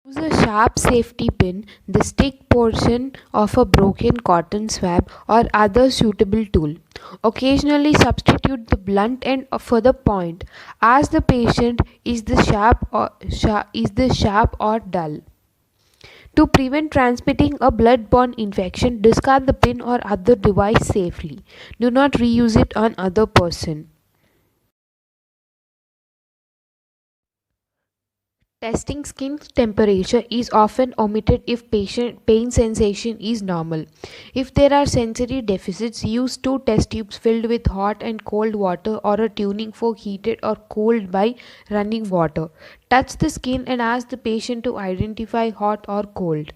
Use a sharp safety pin, the stick portion of a broken cotton swab, or other suitable tool. Occasionally substitute the blunt end for the point. Ask the patient, is this sharp or dull? To prevent transmitting a blood-borne infection, discard the pin or other device safely. Do not reuse it on other person. Testing skin temperature is often omitted if patient pain sensation is normal. If there are sensory deficits, use two test tubes filled with hot and cold water or a tuning fork heated or cooled by running water. Touch the skin and ask the patient to identify hot or cold.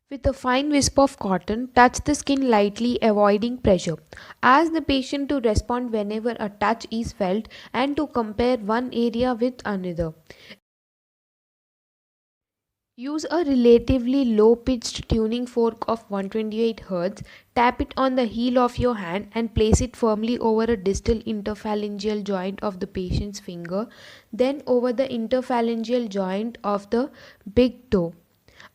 With a fine wisp of cotton, touch the skin lightly, avoiding pressure. Ask the patient to respond whenever a touch is felt and to compare one area with another. Use a relatively low pitched tuning fork of 128 Hz, tap it on the heel of your hand and place it firmly over a distal interphalangeal joint of the patient's finger, then over the interphalangeal joint of the big toe.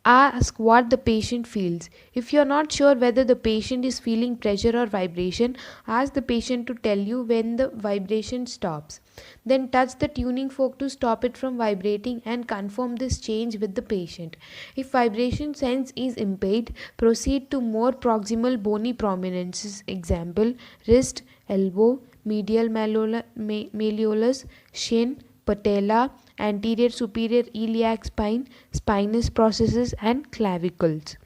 Ask what the patient feels. If you are not sure whether the patient is feeling pressure or vibration, ask the patient to tell you when the vibration stops. Then touch the tuning fork to stop it from vibrating and confirm this change with the patient. If vibration sense is impaired, proceed to more proximal bony prominences, example wrist, elbow, medial malleolus, shin, patella, anterior superior iliac spine, spinous processes, and clavicles.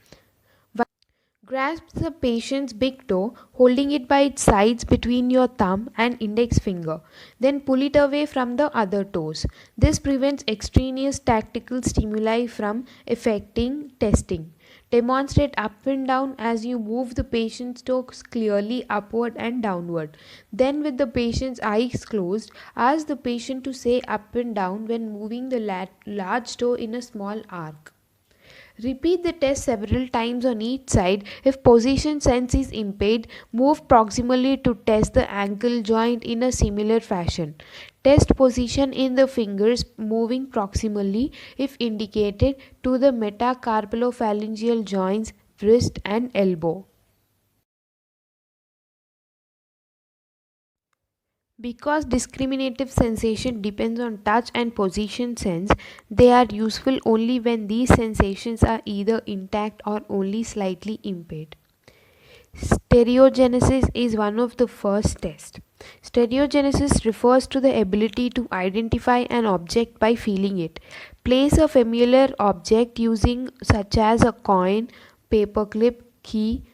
Grasp the patient's big toe, holding it by its sides between your thumb and index finger. Then pull it away from the other toes. This prevents extraneous tactical stimuli from affecting testing. Demonstrate up and down as you move the patient's toes clearly upward and downward. Then, with the patient's eyes closed, ask the patient to say up and down when moving the large toe in a small arc. Repeat the test several times on each side. If position sense is impaired, move proximally to test the ankle joint in a similar fashion. Test position in the fingers moving proximally if indicated to the metacarpalophalangeal joints, wrist and elbow. Because discriminative sensation depends on touch and position sense, they are useful only when these sensations are either intact or only slightly impaired. Stereogenesis is one of the first tests. Stereogenesis refers to the ability to identify an object by feeling it. Place a familiar object using such as a coin, paperclip, key,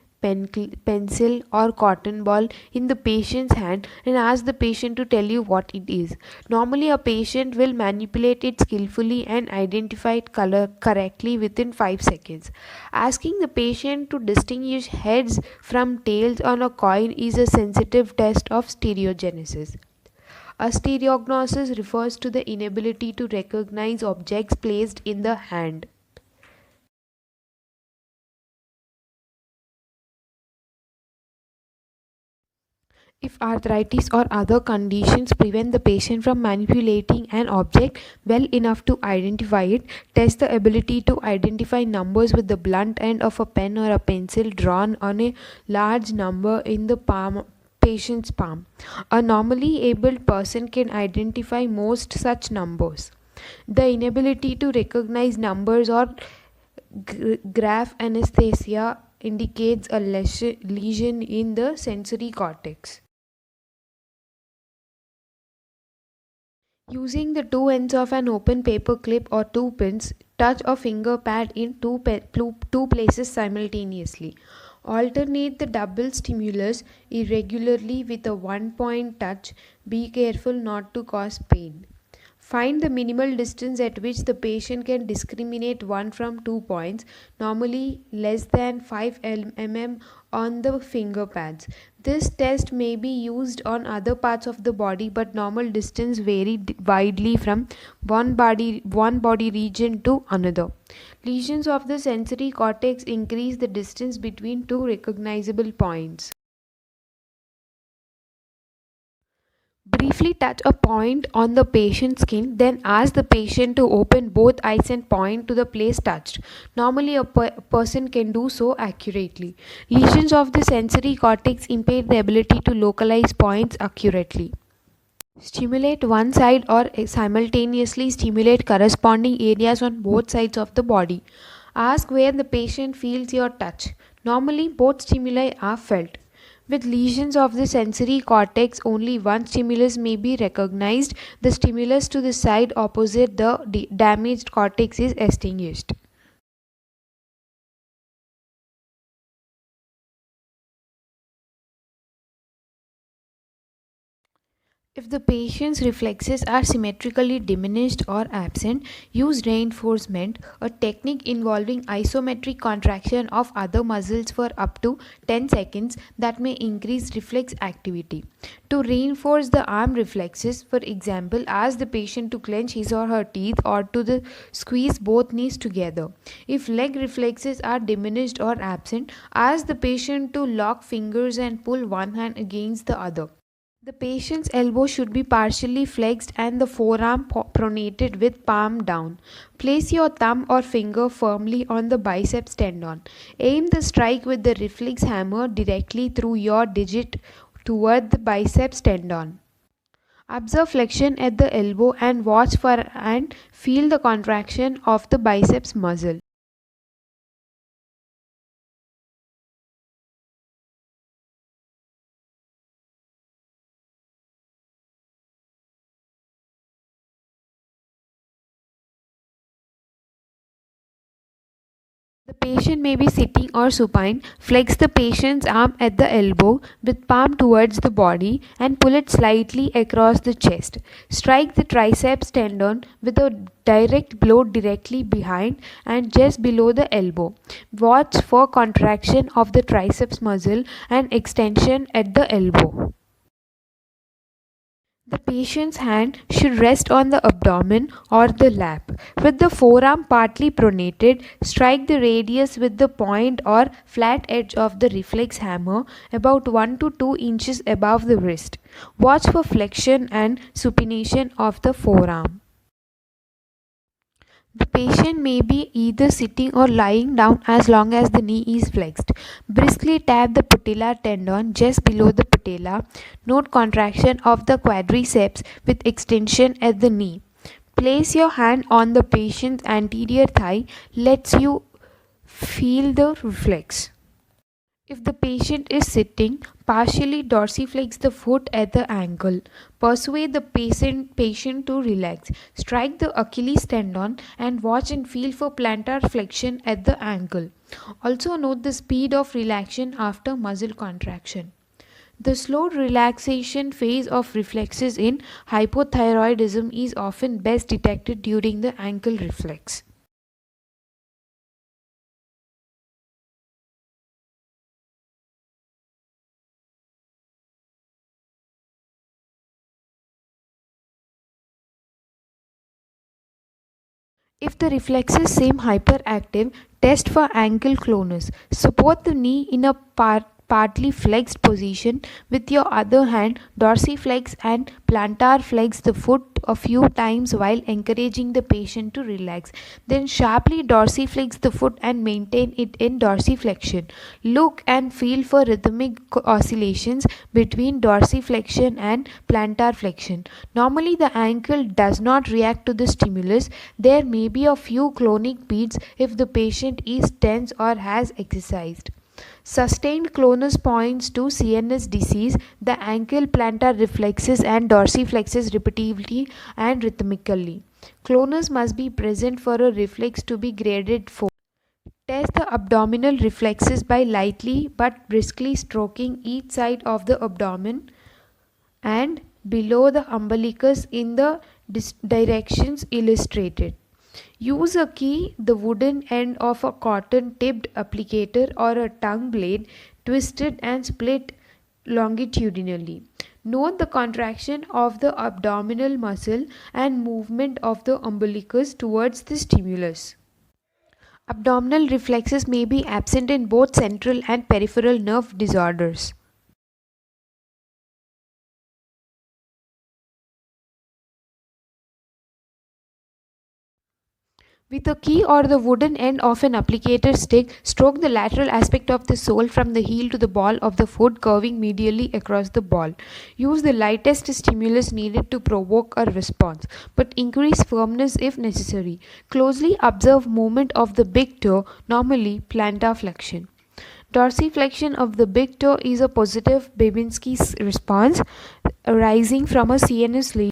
pencil or cotton ball in the patient's hand and ask the patient to tell you what it is. Normally, a patient will manipulate it skillfully and identify it color correctly within 5 seconds. Asking the patient to distinguish heads from tails on a coin is a sensitive test of stereogenesis. A stereognosis refers to the inability to recognize objects placed in the hand. If arthritis or other conditions prevent the patient from manipulating an object well enough to identify it, test the ability to identify numbers with the blunt end of a pen or a pencil drawn on a large number in the patient's palm. A normally abled person can identify most such numbers. The inability to recognize numbers or graph anesthesia indicates a lesion in the sensory cortex. Using the two ends of an open paper clip or two pins, touch a finger pad in two places simultaneously. Alternate the double stimulus irregularly with a one-point touch. Be careful not to cause pain. Find the minimal distance at which the patient can discriminate one from 2 points, normally less than 5 mm on the finger pads. This test may be used on other parts of the body, but normal distance vary widely from one body region to another. Lesions of the sensory cortex increase the distance between two recognizable points. Briefly touch a point on the patient's skin, then ask the patient to open both eyes and point to the place touched. Normally, a person can do so accurately. Lesions of the sensory cortex impair the ability to localize points accurately. Stimulate one side or simultaneously stimulate corresponding areas on both sides of the body. Ask where the patient feels your touch. Normally, both stimuli are felt. With lesions of the sensory cortex, only one stimulus may be recognized. The stimulus to the side opposite the damaged cortex is extinguished. If the patient's reflexes are symmetrically diminished or absent, use reinforcement, a technique involving isometric contraction of other muscles for up to 10 seconds that may increase reflex activity. To reinforce the arm reflexes, for example, ask the patient to clench his or her teeth or to squeeze both knees together. If leg reflexes are diminished or absent, ask the patient to lock fingers and pull one hand against the other. The patient's elbow should be partially flexed and the forearm pronated with palm down. Place your thumb or finger firmly on the biceps tendon. Aim the strike with the reflex hammer directly through your digit toward the biceps tendon. Observe flexion at the elbow and watch for and feel the contraction of the biceps muscle. The patient may be sitting or supine. Flex the patient's arm at the elbow with palm towards the body and pull it slightly across the chest. Strike the triceps tendon with a direct blow directly behind and just below the elbow. Watch for contraction of the triceps muscle and extension at the elbow. The patient's hand should rest on the abdomen or the lap. With the forearm partly pronated, strike the radius with the point or flat edge of the reflex hammer about 1 to 2 inches above the wrist. Watch for flexion and supination of the forearm. The patient may be either sitting or lying down as long as the knee is flexed. Briskly tap the patellar tendon just below the patella. Note contraction of the quadriceps with extension at the knee. Place your hand on the patient's anterior thigh. Lets you feel the reflex. If the patient is sitting, partially dorsiflex the foot at the ankle. Persuade the patient to relax. Strike the Achilles tendon and watch and feel for plantar flexion at the ankle. Also note the speed of relaxation after muscle contraction. The slow relaxation phase of reflexes in hypothyroidism is often best detected during the ankle reflex. If the reflexes seem hyperactive, test for ankle clonus. Support the knee in a partly flexed position with your other hand. Dorsiflex and plantar flex the foot a few times while encouraging the patient to relax. Then sharply dorsiflex the foot and maintain it in dorsiflexion. Look and feel for rhythmic oscillations between dorsiflexion and plantar flexion. Normally, the ankle does not react to the stimulus. There may be a few clonic beats if the patient is tense or has exercised. Sustained clonus points to CNS disease, the ankle plantar reflexes and dorsiflexes repetitively and rhythmically. Clonus must be present for a reflex to be graded 4. Test the abdominal reflexes by lightly but briskly stroking each side of the abdomen and below the umbilicus in the directions illustrated. Use a key, the wooden end of a cotton tipped applicator or a tongue blade twisted and split longitudinally. Note the contraction of the abdominal muscle and movement of the umbilicus towards the stimulus. Abdominal reflexes may be absent in both central and peripheral nerve disorders. With a key or the wooden end of an applicator stick, stroke the lateral aspect of the sole from the heel to the ball of the foot, curving medially across the ball. Use the lightest stimulus needed to provoke a response, but increase firmness if necessary. Closely observe movement of the big toe, normally plantar flexion. Dorsiflexion of the big toe is a positive Babinski response arising from a CNS lesion.